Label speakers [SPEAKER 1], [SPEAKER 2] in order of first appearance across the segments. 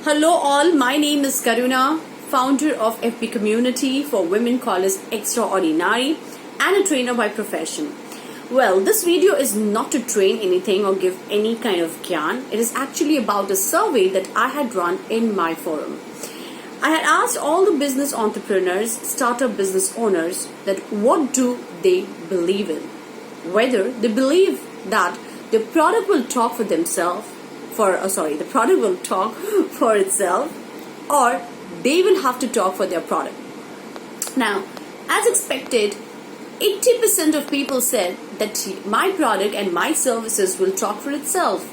[SPEAKER 1] Hello all, my name is Karuna, founder of FB Community for Women Callers Extraordinary and a trainer by profession. Well, this video is not to train anything or give any kind of gyan. It is actually about a survey that I had run in my forum. I had asked all the business entrepreneurs, startup business owners that what do they believe in? Whether they believe that the product will talk for themselves, the product will talk for itself, or they will have to talk for their product. Now, as expected, 80% of people said that my product and my services will talk for itself,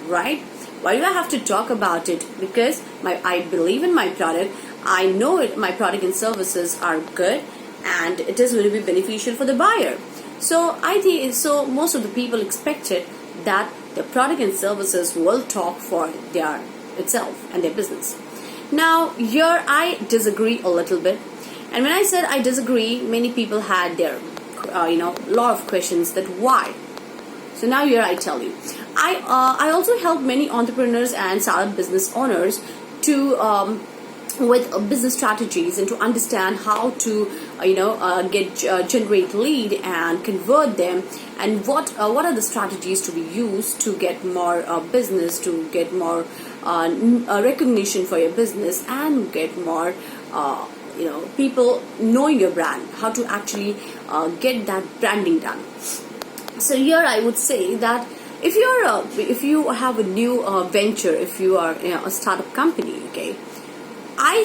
[SPEAKER 1] right? Why do I have to talk about it? Because I believe in my product. I know my product and services are good, and it is going to be beneficial for the buyer. So I think most of the people expected that the product and services will talk for itself and their business. Now here I disagree a little bit, and when I said I disagree, many people had their lot of questions that why. So now here I tell you, I also help many entrepreneurs and startup business owners to with business strategies and to understand how to generate lead and convert them, and what are the strategies to be used to get more business, to get more recognition for your business, and get more people knowing your brand, how to actually get that branding done. So here I would say that if you have a new venture, if you are a startup company, okay, I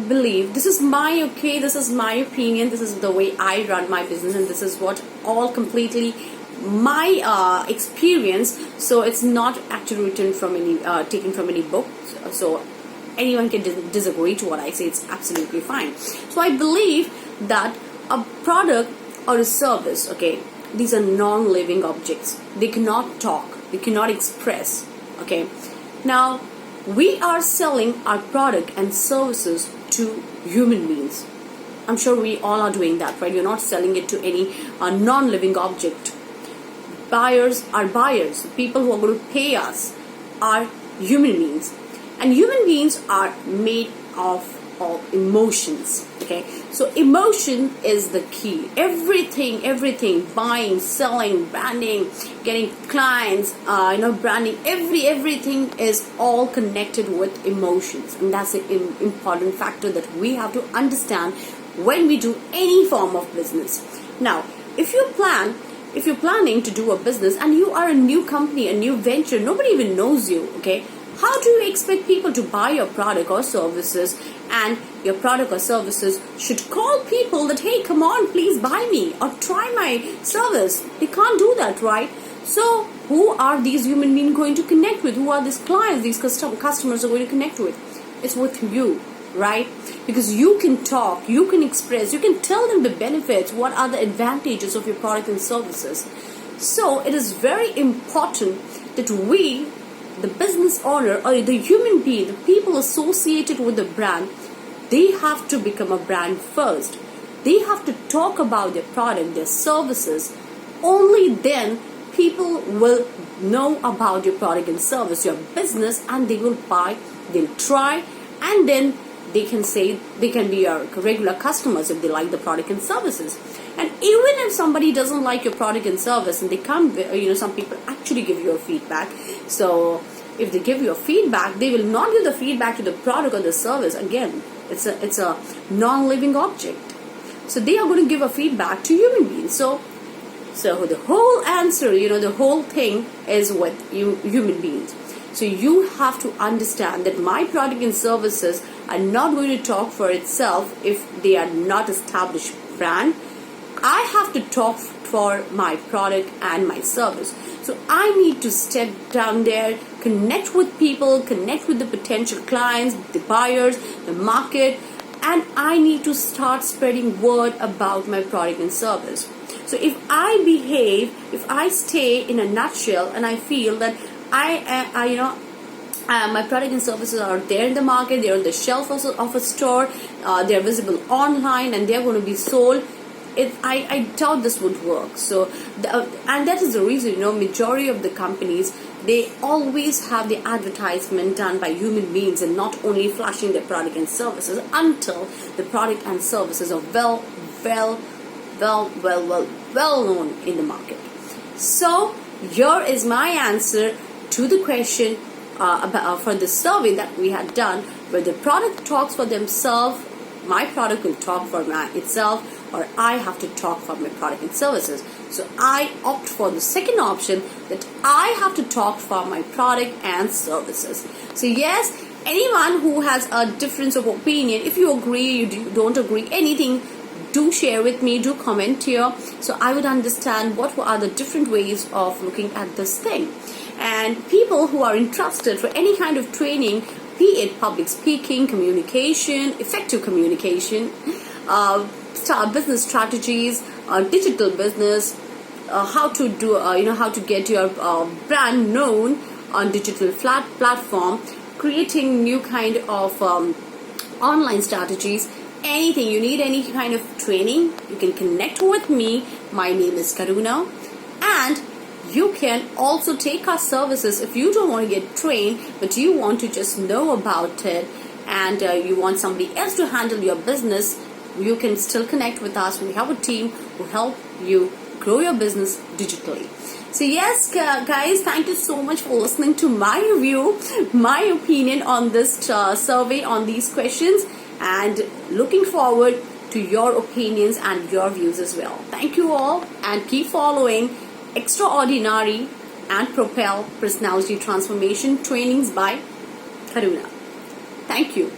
[SPEAKER 1] believe this is my opinion, this is the way I run my business, and this is what all completely my experience. So it's not actually written from any taken from any book. So anyone can disagree to what I say. It's absolutely fine. So I believe that a product or a service, okay, these are non-living objects. They cannot talk. They cannot express. Okay, now we are selling our product and services to human beings. I'm sure we all are doing that, right? You're not selling it to any non-living object. Buyers are buyers. People who are going to pay us are human beings. And human beings are made of emotions. Okay, so emotion is the key. Everything, buying, selling, branding, getting clients, branding, everything is all connected with emotions, and that's an important factor that we have to understand when we do any form of business. Now, if you're planning to do a business and you are a new company, a new venture, nobody even knows you, okay? How do you expect people to buy your product or services, and your product or services should call people that, hey, come on, please buy me or try my service? They can't do that, right? So who are these human beings going to connect with? Who are these clients, these customers are going to connect with? It's with you, right? Because you can talk, you can express, you can tell them the benefits, what are the advantages of your product and services. So it is very important that we, the business owner or the human being, the people associated with the brand, they have to become a brand first. They have to talk about their product, their services. Only then people will know about your product and service, your business, and they will buy, they'll try, and then they can say they can be your regular customers if they like the product and services. And even if somebody doesn't like your product and service, and they come, some people actually give you a feedback. So if they give you a feedback, they will not give the feedback to the product or the service. Again, it's a non-living object. So they are going to give a feedback to human beings. So the whole answer, the whole thing is with you, human beings. So you have to understand that my product and services are not going to talk for itself if they are not established brand. I have to talk for my product and my service. So I need to step down there, connect with people, connect with the potential clients, the buyers, the market, and I need to start spreading word about my product and service. So if I stay in a nutshell, and I feel that my product and services are there in the market, they're on the shelf of a store, they're visible online, and they're going to be sold, I doubt this would work. So and that is the reason majority of the companies they always have the advertisement done by human beings and not only flashing their product and services until the product and services are well known in the market. So here is my answer to the question for the survey that we had done, where the product talks for themselves, my product will talk for itself, or I have to talk for my product and services. So I opt for the second option, that I have to talk for my product and services. So yes, anyone who has a difference of opinion, if you agree, you don't agree, anything, do share with me, do comment here, so I would understand what are the different ways of looking at this thing. And people who are interested for any kind of training, be it public speaking, communication, effective communication, business strategies, digital business, how to do, how to get your brand known on digital platform, creating new kind of online strategies, anything you need, any kind of training, you can connect with me. My name is Karuna, and you can also take our services if you don't want to get trained, but you want to just know about it, and you want somebody else to handle your business. You can still connect with us. We have a team who help you grow your business digitally. So yes, guys, thank you so much for listening to my review, my opinion on this survey, on these questions, and looking forward to your opinions and your views as well. Thank you all, and keep following Extraordinary and Propel Personality Transformation Trainings by Karuna. Thank you.